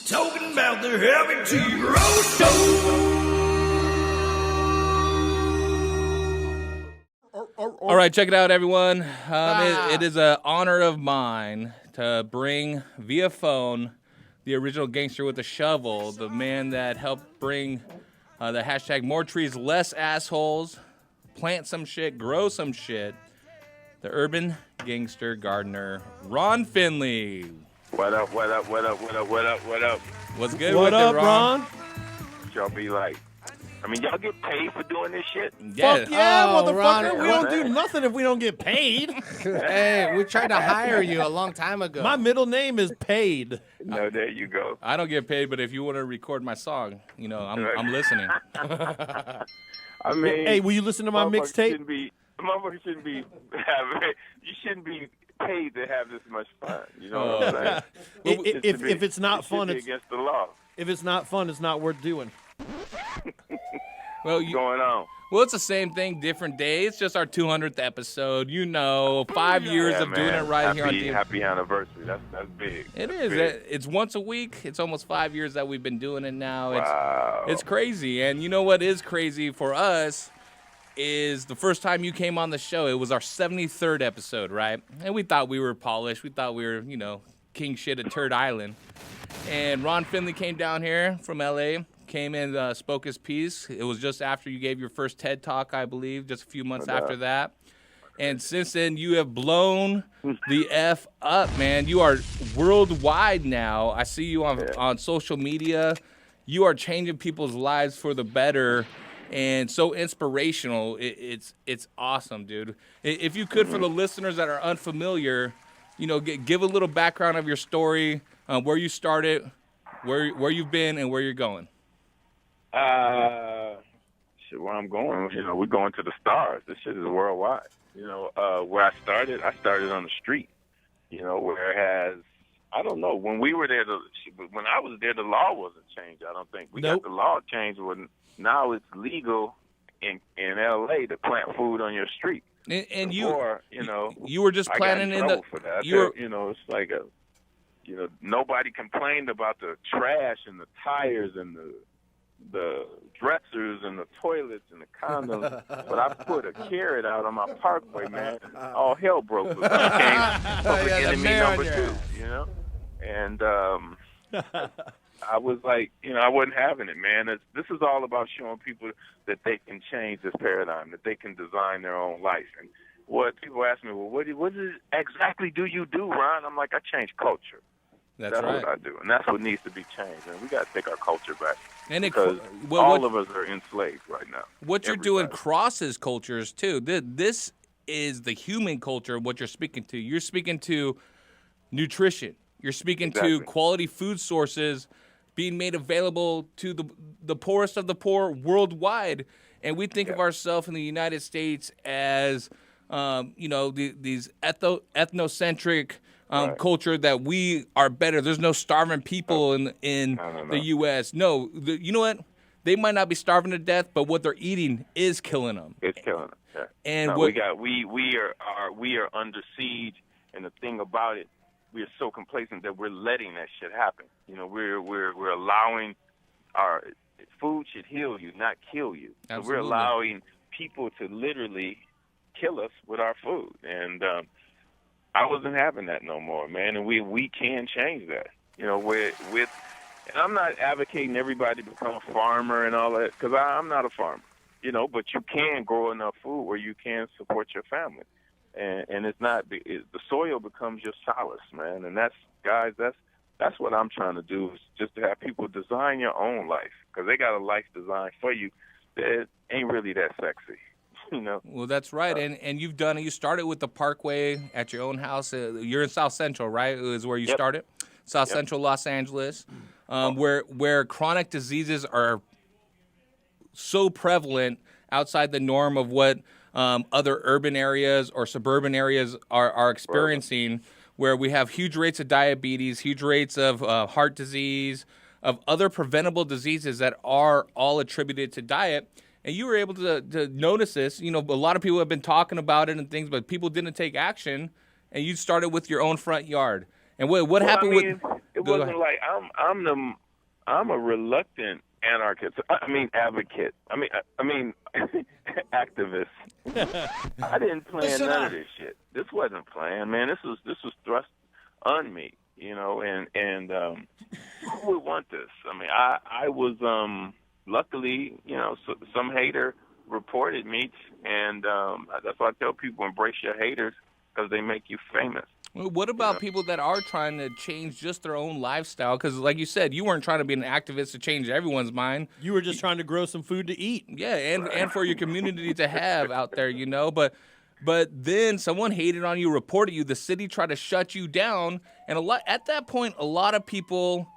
talking about the heavy tea roast. All right, check it out, everyone. It is an honor of mine to bring via phone the original gangster with the shovel, the man that helped bring the hashtag more trees, less assholes, plant some shit, grow some shit, the urban gangster gardener, Ron Finley. What up? What's good What with up, it, Ron? Y'all be like, I mean, y'all get paid for doing this shit? Yeah. Fuck yeah, Oh, motherfucker. Ron, We don't do nothing if we don't get paid. Hey, we tried to hire you a long time ago. My middle name is Paid. No, there you go. I don't get paid, but if you want to record my song, I'm listening. I mean, Hey, will you listen to my mixtape? Motherfuckers shouldn't be you shouldn't be paid to have this much fun. You know what I'm saying? If it's not fun, it's it's against the law. if it's not fun, it's not worth doing. Well, What's going on? Well, it's the same thing, different day. It's just our 200th episode. 5 years of doing it right here on DMV. Happy anniversary. That's big. It That's is. big. It's once a week. It's almost 5 years that we've been doing it now. Wow. It's crazy. And you know what is crazy for us is the first time you came on the show, it was our 73rd episode, right? And we thought we were polished. We thought we were, king shit at Turd Island. And Ron Finley came down here from L.A., came in, spoke his piece. It was just after you gave your first TED Talk, I believe, just a few months after that. And since then, you have blown the F up, man. You are worldwide now. I see you on social media. You are changing people's lives for the better and so inspirational. It's awesome, dude. If you could, for the listeners that are unfamiliar, give a little background of your story, where you started, where you've been, and where you're going. Shit, where I'm going, we're going to the stars. This shit is worldwide. Where I started on the street. Whereas, I don't know, when we were there, when I was there, the law wasn't changed, I don't think. We got the law changed when now it's legal in L.A. to plant food on your street. And Before, you were just planning I got in trouble for that. It's like nobody complained about the trash and the tires and the dressers and the toilets and the condoms, but I put a carrot out on my parkway, man, and all hell broke loose. I became public enemy number 2, And I was like, I wasn't having it, man. This is all about showing people that they can change this paradigm, that they can design their own life. And what people ask me, well, what exactly do you do, Ron? I'm like, I change culture. That's right. What I do, and that's what needs to be changed. And we got to take our culture back, because all of us are enslaved right now. What you're doing crosses cultures too. This is the human culture. What you're speaking to. You're speaking to nutrition. You're speaking to quality food sources being made available to the poorest of the poor worldwide. And we think of ourselves in the United States as, these ethnocentric culture that we are better. There's no starving people in the U.S. No, you know what? They might not be starving to death, but what they're eating is killing them. It's killing them. Yeah. And we are under siege, and the thing about it, we are so complacent that we're letting that shit happen. We're allowing our food should heal you, not kill you. So we're allowing people to literally kill us with our food, and I wasn't having that no more, man. And we can change that. And I'm not advocating everybody become a farmer and all that, because I'm not a farmer. But you can grow enough food where you can support your family. And it's not the soil becomes your solace, man. And that's what I'm trying to do, is just to have people design your own life, because they got a life designed for you that ain't really that sexy. Well, that's right, and you've done it. You started with the Parkway at your own house. You're in South Central, right? Is where you started, South Central Los Angeles, where chronic diseases are so prevalent outside the norm of what other urban areas or suburban areas are experiencing, where we have huge rates of diabetes, huge rates of heart disease, of other preventable diseases that are all attributed to diet. And you were able to notice this. A lot of people have been talking about it and things, but people didn't take action. And you started with your own front yard. And what happened with? It It wasn't like I'm a reluctant anarchist. I mean advocate. I mean activist. I didn't plan none of this shit. This wasn't planned, man. This was thrust on me, you know, and who would want this? I mean, I was luckily, you know, some hater reported me, and that's why I tell people embrace your haters because they make you famous. Well, what about people that are trying to change just their own lifestyle? Because, like you said, you weren't trying to be an activist to change everyone's mind. You were just trying to grow some food to eat. Yeah, and for your community to have out there, you know. But then someone hated on you, reported you. The city tried to shut you down, and at that point, a lot of people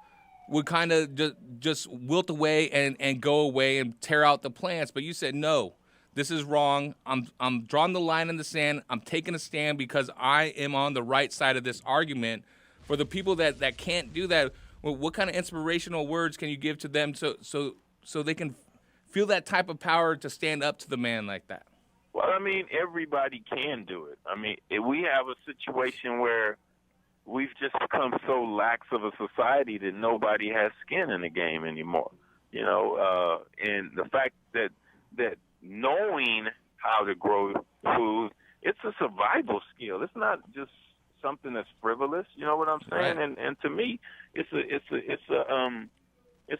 would kind of just wilt away and go away and tear out the plants. But you said no. This is wrong. I'm drawing the line in the sand. I'm taking a stand because I am on the right side of this argument. For the people that can't do that, well, what kind of inspirational words can you give to them so they can feel that type of power to stand up to the man like that? Well, I mean, everybody can do it. I mean, we have a situation where we've just become so lax of a society that nobody has skin in the game anymore. You know, and the fact that knowing how to grow food, it's a survival skill. It's not just something that's frivolous. You know what I'm saying? Right. And to me, it's a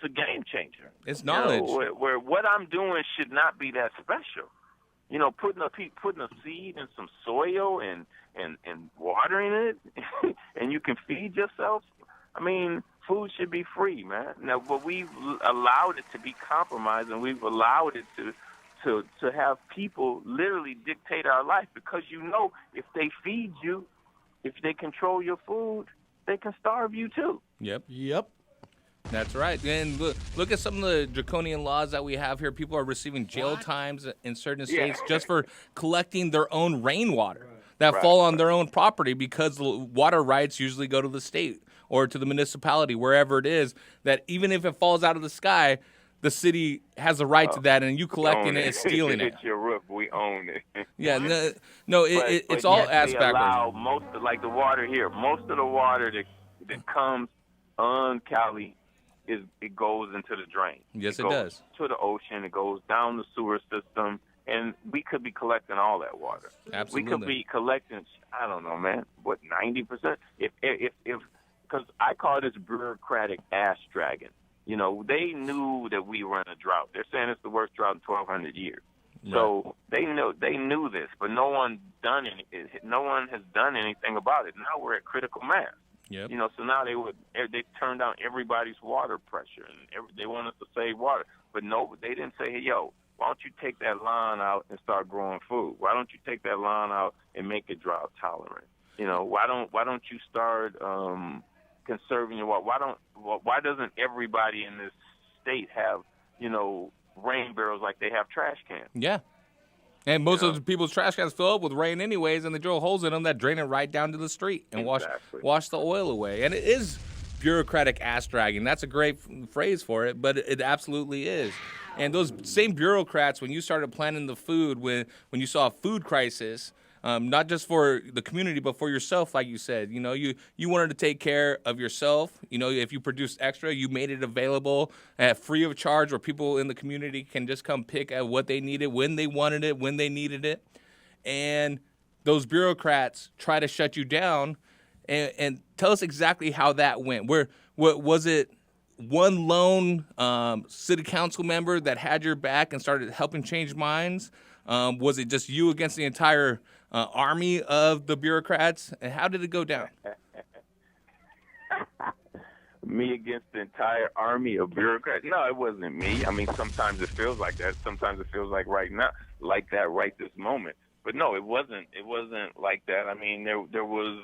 game changer. It's knowledge. You know, where what I'm doing should not be that special. You know, putting a seed in some soil and watering it, and you can feed yourself. I mean, food should be free, man. Now, but we've allowed it to be compromised, and we've allowed it to have people literally dictate our life because, you know, if they feed you, if they control your food, they can starve you too. Yep. That's right. And look at some of the draconian laws that we have here. People are receiving jail times in certain states just for collecting their own rainwater that fall on their own property because the water rights usually go to the state or to the municipality, wherever it is, that even if it falls out of the sky, the city has a right to that, and you collecting it and stealing it. It's your roof. We own it. Yeah, no, it's all ass backwards. Allow most of, like the water here, most of the water that comes on Cali, it goes into the drain. Yes, it goes does. To the ocean. It goes down the sewer system, and we could be collecting all that water. Absolutely. We could be collecting, I don't know, man, what, 90%? If because I call this bureaucratic ass dragging. You know, they knew that we were in a drought. They're saying it's the worst drought in 1,200 years. Right. So they knew this, but no one has done anything about it. Now we're at critical mass. Yep. You know, so now they turned down everybody's water pressure, and they want us to save water. But no, they didn't say, hey, yo, why don't you take that lawn out and start growing food? Why don't you take that lawn out and make it drought tolerant? You know, why don't you start conserving your water? Why doesn't everybody in this state have, you know, rain barrels like they have trash cans? Yeah. And most of the people's trash cans fill up with rain anyways, and they drill holes in them that drain it right down to the street and wash the oil away. And it is bureaucratic ass dragging. That's a great phrase for it, but it absolutely is. And those same bureaucrats, when you started planning the food, when you saw a food crisis, not just for the community, but for yourself, like you said. You know, you wanted to take care of yourself. You know, if you produced extra, you made it available at free of charge where people in the community can just come pick at what they needed, when they wanted it, when they needed it. And those bureaucrats try to shut you down. And tell us exactly how that went. What was it? One lone city council member that had your back and started helping change minds? Was it just you against the entire army of the bureaucrats? And how did it go down? Me against the entire army of bureaucrats? No, it wasn't me. I mean, sometimes it feels like that. Sometimes it feels like right now, like that right this moment. But no, it wasn't. It wasn't like that. I mean, there was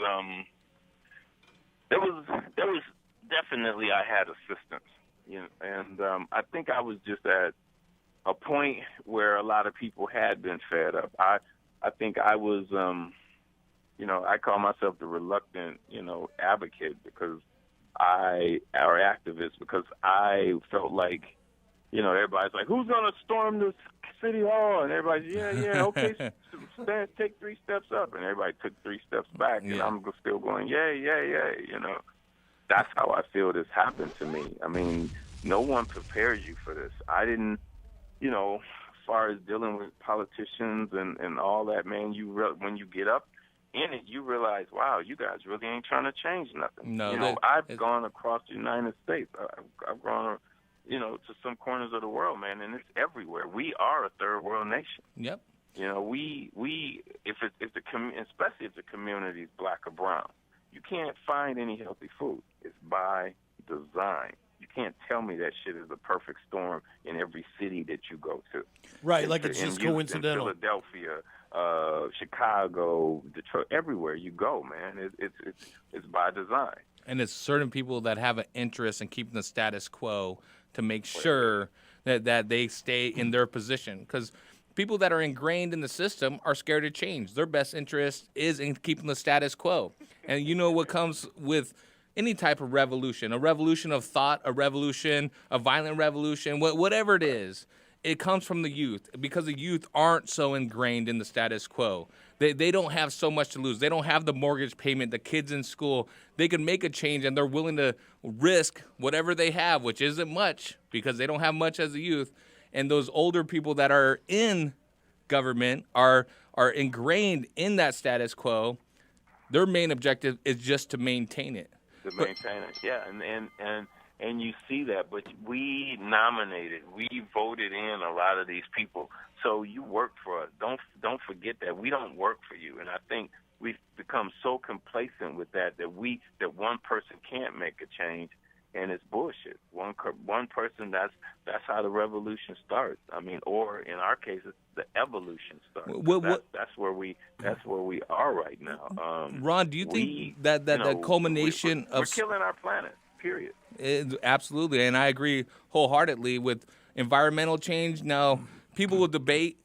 definitely I had assistance, you know, and I think I was just at a point where a lot of people had been fed up. I think I was, you know, I call myself the reluctant, you know, advocate or activist because I felt like, you know, everybody's like, who's going to storm the city hall? And everybody's, yeah, okay, take 3 steps up. And everybody took 3 steps back, and I'm still going, yeah, you know. that's how I feel this happened to me. I mean, no one prepares you for this. I didn't, as far as dealing with politicians and all that, man, when you get up in it, you realize, wow, you guys really ain't trying to change nothing. No, I've gone across the United States. I've gone, to some corners of the world, man, and it's everywhere. We are a third world nation. Yep. We especially if the community is black or brown, you can't find any healthy food. It's by design. You can't tell me that shit is a perfect storm in every city that you go to. Right, like it's just coincidental. In Philadelphia, Chicago, Detroit, everywhere you go, man, it's by design. And it's certain people that have an interest in keeping the status quo to make sure that they stay in their position. Because people that are ingrained in the system are scared to change. Their best interest is in keeping the status quo. And you know what comes with any type of revolution, a revolution of thought, a revolution, a violent revolution, whatever it is, it comes from the youth, because the youth aren't so ingrained in the status quo. They don't have so much to lose. They don't have the mortgage payment, the kids in school. They can make a change, and they're willing to risk whatever they have, which isn't much because they don't have much as a youth. And those older people that are in government are ingrained in that status quo. Their main objective is just to maintain it. To maintain it, yeah, and you see that, but we nominated, we voted in a lot of these people. So you worked for us. Don't forget that we don't work for you. And I think we've become so complacent with that one person can't make a change, and it's bullshit. One person. That's how the revolution starts. I mean, or in our case, it's the evolution starts. That's where we are right now. Ron, do you think that culmination we're killing our planet? Period. Absolutely, and I agree wholeheartedly with environmental change. Now, people will debate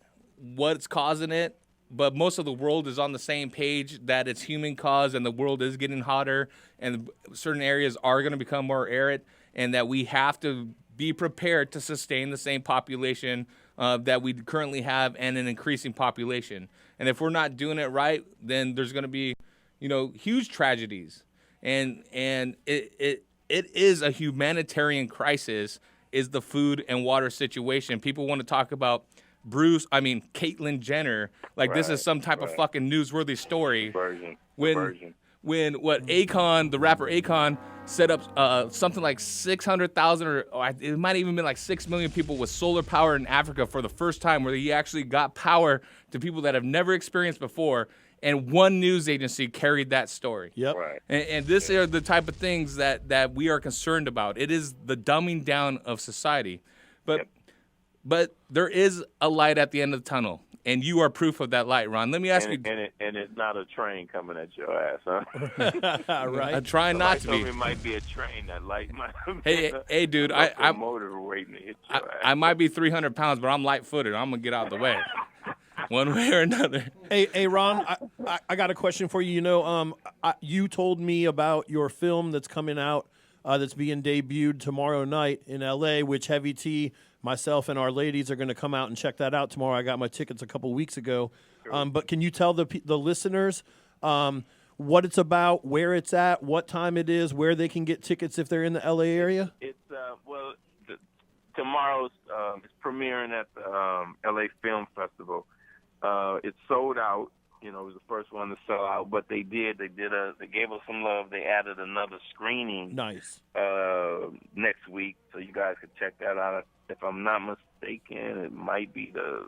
what's causing it, but most of the world is on the same page that it's human cause, and the world is getting hotter, and certain areas are going to become more arid, and that we have to be prepared to sustain the same population that we currently have, and an increasing population. And if we're not doing it right, then there's going to be, huge tragedies, and it is a humanitarian crisis, is the food and water situation. People want to talk about Caitlyn Jenner, like this is some type of fucking newsworthy story. When Akon, the rapper Akon, set up something like 600,000, or it might even been like 6 million people with solar power in Africa for the first time, where he actually got power to people that have never experienced before. And one news agency carried that story. Yep. Right. And this are the type of things that we are concerned about. It is the dumbing down of society. But there is a light at the end of the tunnel, and you are proof of that light, Ron. Let me ask you. And it's not a train coming at your ass, huh? Right. I'm trying not to be. It might be a train. That light might Hey, dude, I'm motor waiting to hit your ass. I might be 300 pounds, but I'm light-footed. I'm gonna get out of the way, one way or another. Hey, Ron, I got a question for you. You told me about your film that's coming out, that's being debuted tomorrow night in L.A., which Heavy T, myself, and our ladies are going to come out and check that out tomorrow. I got my tickets a couple weeks ago. But can you tell the listeners what it's about, where it's at, what time it is, where they can get tickets if they're in the L.A. area? Tomorrow's it's premiering at the L.A. Film Festival. It's sold out. It was the first one to sell out, but they gave us some love. They added another screening. Nice. Next week, so you guys could check that out. If I'm not mistaken, it might be the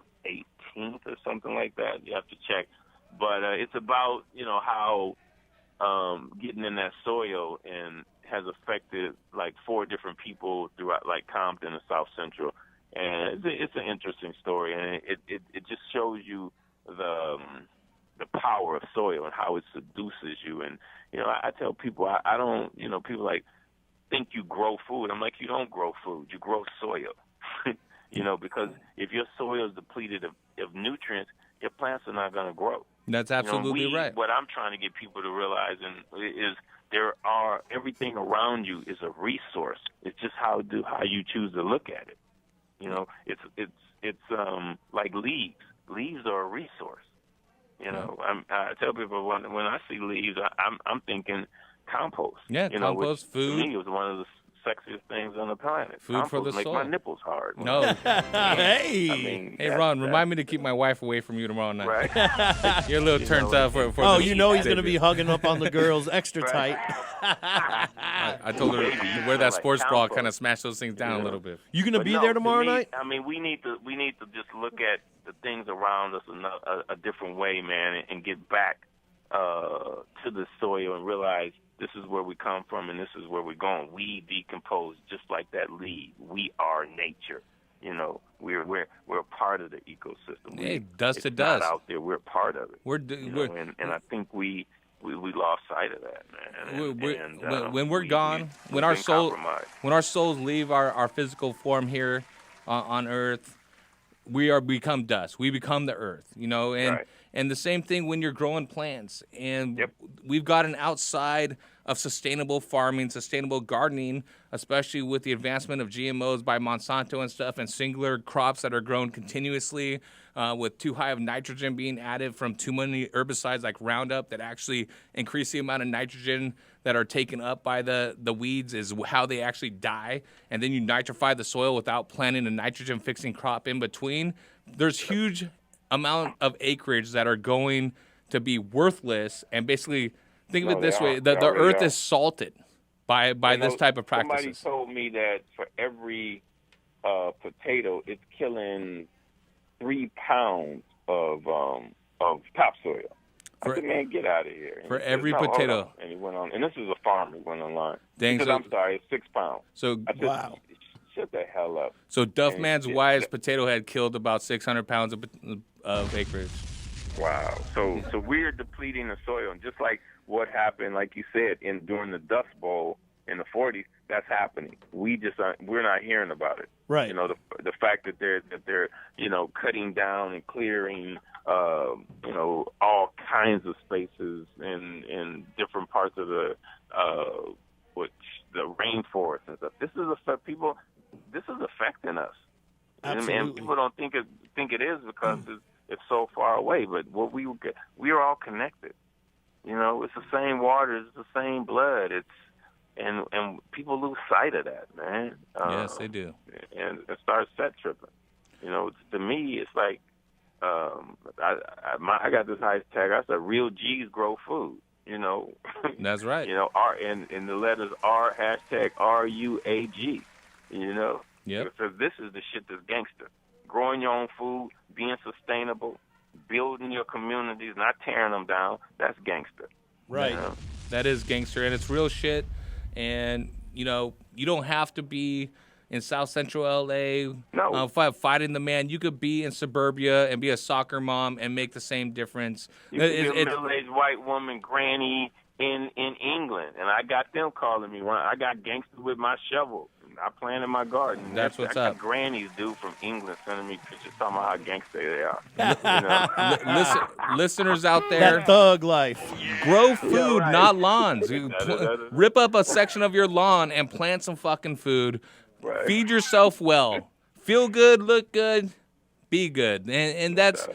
18th or something like that. You have to check. But it's about, how getting in that soil and has affected like 4 different people throughout like Compton and South Central. And it's an interesting story, and it just shows you the power of soil and how it seduces you. And I tell people I don't, people like think you grow food. I'm like, you don't grow food, you grow soil. Because if your soil is depleted of nutrients, your plants are not going to grow. That's absolutely right. What I'm trying to get people to realize is everything around you is a resource. It's just how you choose to look at it. It's like leaves. Leaves are a resource. I tell people when I see leaves, I'm thinking compost. Yeah, you compost, which, food. To me, it was one of the sexiest things on the planet. Food compost for the make soul. my nipples hard. No. Hey. I mean, Hey, Ron, remind me to keep my wife away from you tomorrow night. Right. You're a little turned up for Oh, the you know he's debut. going to be hugging up on the girls extra tight. I told her Baby, to you wear that smell like sports bra, compost. kind of smash those things down a little bit. You going to But be no, there to tomorrow me, night? I mean, we need to just look at the things around us in a different way, man, and get back to the soil and realize this is where we come from and this is where we're going. We decompose just like that leaf. We are nature. You know, we're a part of the ecosystem. Hey, dust it's to not dust. out there. We're a part of it. We're and I think we lost sight of that, man. When we're gone, when our souls leave our physical form here on Earth, we become dust. We become the earth, you know, and the same thing when you're growing plants. And we've gotten outside of sustainable farming, sustainable gardening, especially with the advancement of GMOs by Monsanto and stuff, and singular crops that are grown continuously with too high of nitrogen being added from too many herbicides like Roundup that actually increase the amount of nitrogen that are taken up by the weeds is how they actually die. And then you nitrify the soil without planting a nitrogen-fixing crop in between. There's huge amount of acreage that are going to be worthless, and basically think of it this way: the earth is salted by this type of practices. Somebody told me that for every potato, it's killing 3 pounds of topsoil. I said, man, get out of here. And for he every said, no, potato. hold on. And he went on, and this is a farmer who went online. Dang, he said, so- I'm sorry, it's 6 pounds. So I said, Wow. Shut the hell up. So Duffman's And- wise potato head killed about 600 pounds of acreage. Wow. So we're depleting the soil, and just like what happened, like you said, during the Dust Bowl in the 40s, that's happening. We're not hearing about it. Right. You know, the fact that they're cutting down and clearing all kinds of spaces in different parts of the rainforest and stuff. This is affecting us. Absolutely. And people don't think it is because it's so far away. But what we are all connected. You know, it's the same water, it's the same blood. And people lose sight of that, man. Yes, they do. And start set tripping. You know, to me, it's like I got this hashtag. I said, "Real G's grow food." You know. That's right. You know, and the letters R #RUAG. You know. Yep. Because this is the shit that's gangster. Growing your own food, being sustainable, building your communities, not tearing them down. That's gangster. Right. You know? That is gangster, and it's real shit. And, you know, you don't have to be in South Central L.A. No. Fighting the man. You could be in suburbia and be a soccer mom and make the same difference. You could be a middle-aged white woman, granny in England, and I got them calling me. I got gangsters with my shovel. I plant in my garden. That's what's I got up. Grannies, dude, from England sending me pictures talking about how gangster they are. You know? Listeners out there, That thug life. grow food, right. not lawns. You That is- rip up a section of your lawn and plant some fucking food. Right. Feed yourself well. Feel good, look good, be good. And that's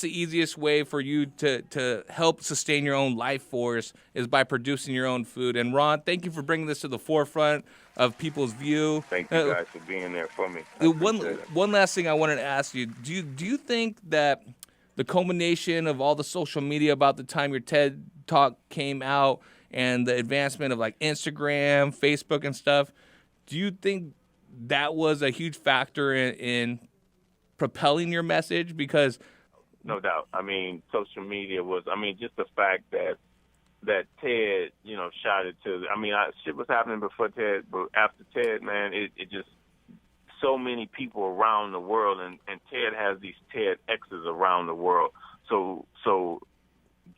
the easiest way for you to help sustain your own life force is by producing your own food. And Ron, thank you for bringing this to the forefront of people's view. Thank you guys for being there for me. I appreciate it. One last thing I wanted to ask you. Do you think that the culmination of all the social media about the time your TED Talk came out and the advancement of like Instagram, Facebook and stuff, do you think that was a huge factor in propelling your message? Because No doubt. I mean, social media was, just the fact that Ted, shot it to, shit was happening before Ted, but after Ted, man, it just, so many people around the world, and Ted has these TED X's around the world. So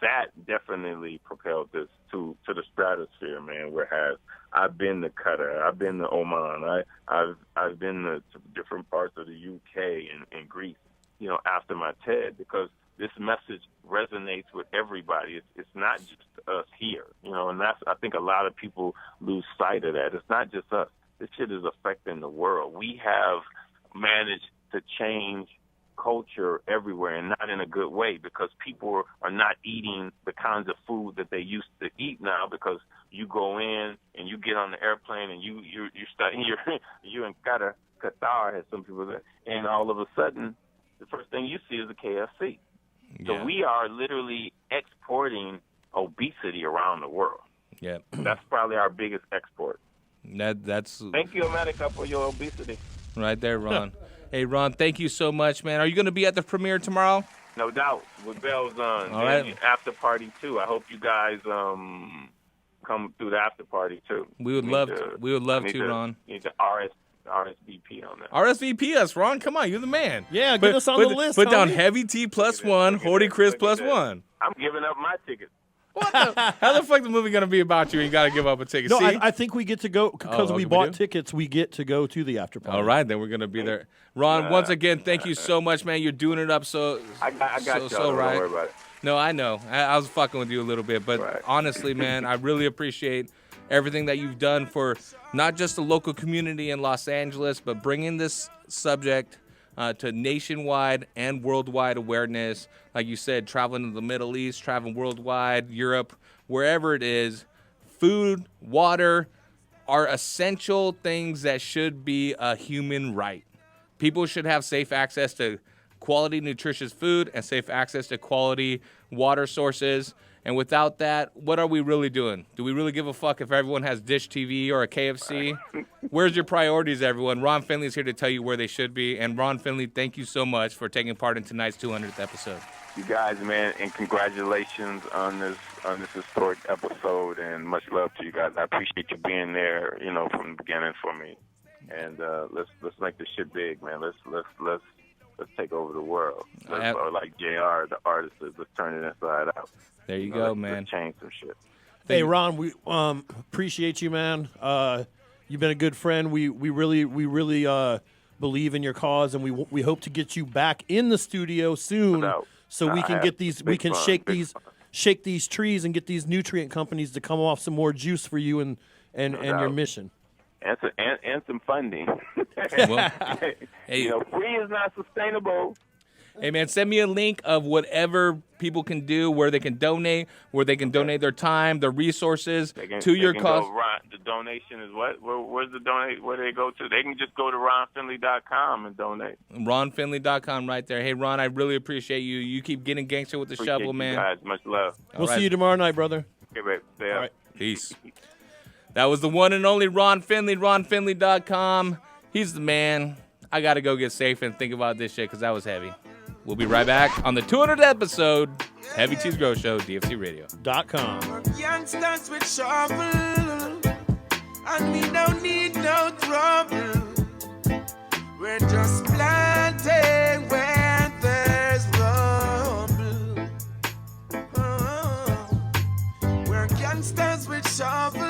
that definitely propelled this to the stratosphere, man, whereas I've been to Qatar, I've been to Oman, I've been to different parts of the UK and Greece, after my TED, because this message resonates with everybody. It's not just us here, and that's, I think a lot of people lose sight of that. It's not just us. This shit is affecting the world. We have managed to change culture everywhere, and not in a good way, because people are not eating the kinds of food that they used to eat now, because you go in and you get on the airplane and you start you're in Qatar, as some people say, and all of a sudden the first thing you see is a KFC. Yeah. So we are literally exporting obesity around the world. Yeah. That's probably our biggest export. That's Thank you, America, for your obesity. right there, Ron. Hey, Ron, thank you so much, man. Are you going to be at the premiere tomorrow? No doubt, with bells on. All right. And after party too. I hope you guys come through the after party too. We would love to, Ron. Need to RSVP on that. RSVP us, Ron. Come on, you're the man. Yeah, get us on the list, Put down homie. Heavy T +1, Horty Chris +1. I'm giving up my tickets. How the fuck the movie going to be about you and you got to give up a ticket? No, See? I think we get to go because okay, we we bought do? tickets. We get to go to the after party. All right, then we're going to be there. Ron, once again, thank you so much, man. You're doing it up so I got y'all. so Don't right. worry about it. No, I know. I was fucking with you a little bit, but Right. honestly, man, I really appreciate everything that you've done for not just the local community in Los Angeles, but bringing this subject to nationwide and worldwide awareness. Like you said, traveling to the Middle East, traveling worldwide, Europe, wherever it is. Food, water are essential things that should be a human right. People should have safe access to quality, nutritious food and safe access to quality water sources. And without that, what are we really doing? Do we really give a fuck if everyone has Dish TV or a KFC? Where's your priorities, everyone? Ron Finley's here to tell you where they should be. And Ron Finley, thank you so much for taking part in tonight's 200th episode. You guys, man, and congratulations on this historic episode, and much love to you guys. I appreciate you being there, from the beginning for me. And let's make this shit big, man. Let's take over the world. Or like JR, the artist, let's turn it inside out. There you go, let's man. Change some shit. Hey, Ron, we appreciate you, man. You've been a good friend. We really believe in your cause, and we hope to get you back in the studio soon, so we can get these. We can shake these trees and get these nutrient companies to come off some more juice for you and your mission. And some funding. Well, hey, free is not sustainable. Hey, man, send me a link of whatever people can do, where they can donate, their time, their resources to your cause. The donation is what? Where's the donate? Where do they go to? They can just go to RonFinley.com and donate. RonFinley.com right there. Hey, Ron, I really appreciate you. You keep getting gangster with the shovel, man. You guys, much love. We'll see you tomorrow night, brother. Okay, babe. Stay up. All right. Peace. That was the one and only Ron Finley, RonFinley.com. He's the man. I got to go get safe and think about this shit because that was heavy. We'll be right back on the 200th episode, Heavy T's Grow Show, DFCRadio.com. Youngsters with shovel, and we don't need no trouble. We're just planting where there's rubble. We're youngsters with shovel,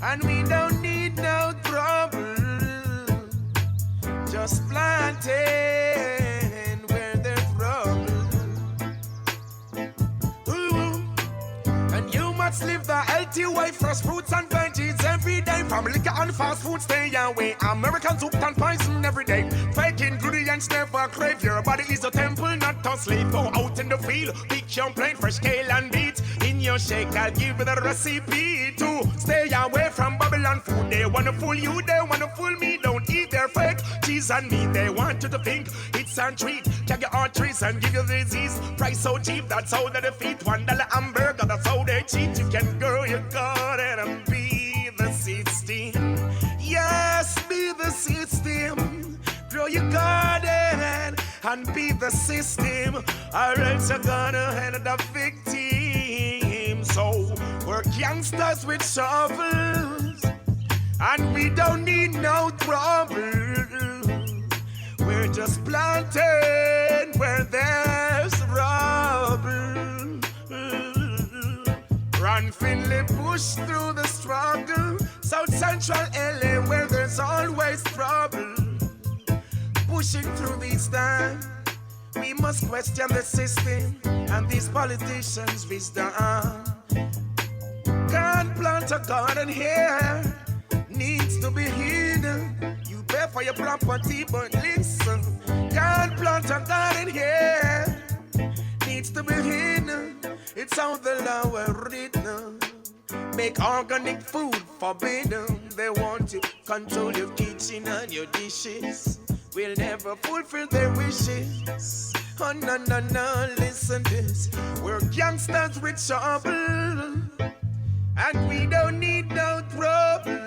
and we don't need no trouble. Just planting. Live the healthy way, fresh fruits and veggies every day. From liquor and fast food, stay away. American soup and poison every day. Fake ingredients never crave. Your body is a temple, not a slave. Go out in the field, pick your plain fresh kale and beets. In your shake, I'll give you the recipe to stay away from Babylon food. They wanna fool you, they wanna fool me. Don't eat their fake cheese and meat. They want you to think it's a treat. Check your arteries and give you disease. Price so cheap, that's how they defeat. $1 hamburger, that's how they cheat. You can grow your garden and be the system. Yes, be the system. Grow your garden and be the system. Or else you're gonna end up victim. So we're youngsters with shovels, and we don't need no trouble. We're just planting where there's rubble. Ron Finley pushed through the struggle. South Central LA where there's always trouble. Pushing through these times, we must question the system and these politicians' wisdom. Can't plant a garden here, needs to be hidden. You pay for your property, but listen, can't plant a garden here. Needs to be hidden. It's how the law were written. Make organic food forbidden. They want to control your kitchen and your dishes. Will never fulfill their wishes. Oh no, no, no, listen this. We're gangsters with trouble, and we don't need no trouble.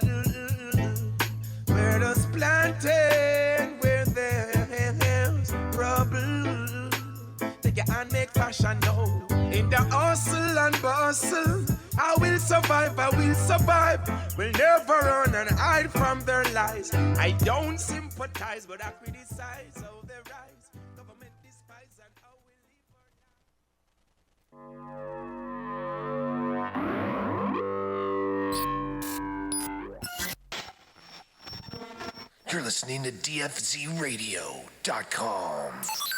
We're just planting where there's trouble. Take your hand, make fashion now. In the hustle and bustle, I will survive, We'll never run and hide from their lies. I don't sympathize, but I criticize how they rise. Government despise and how we You're listening to DFZRadio.com.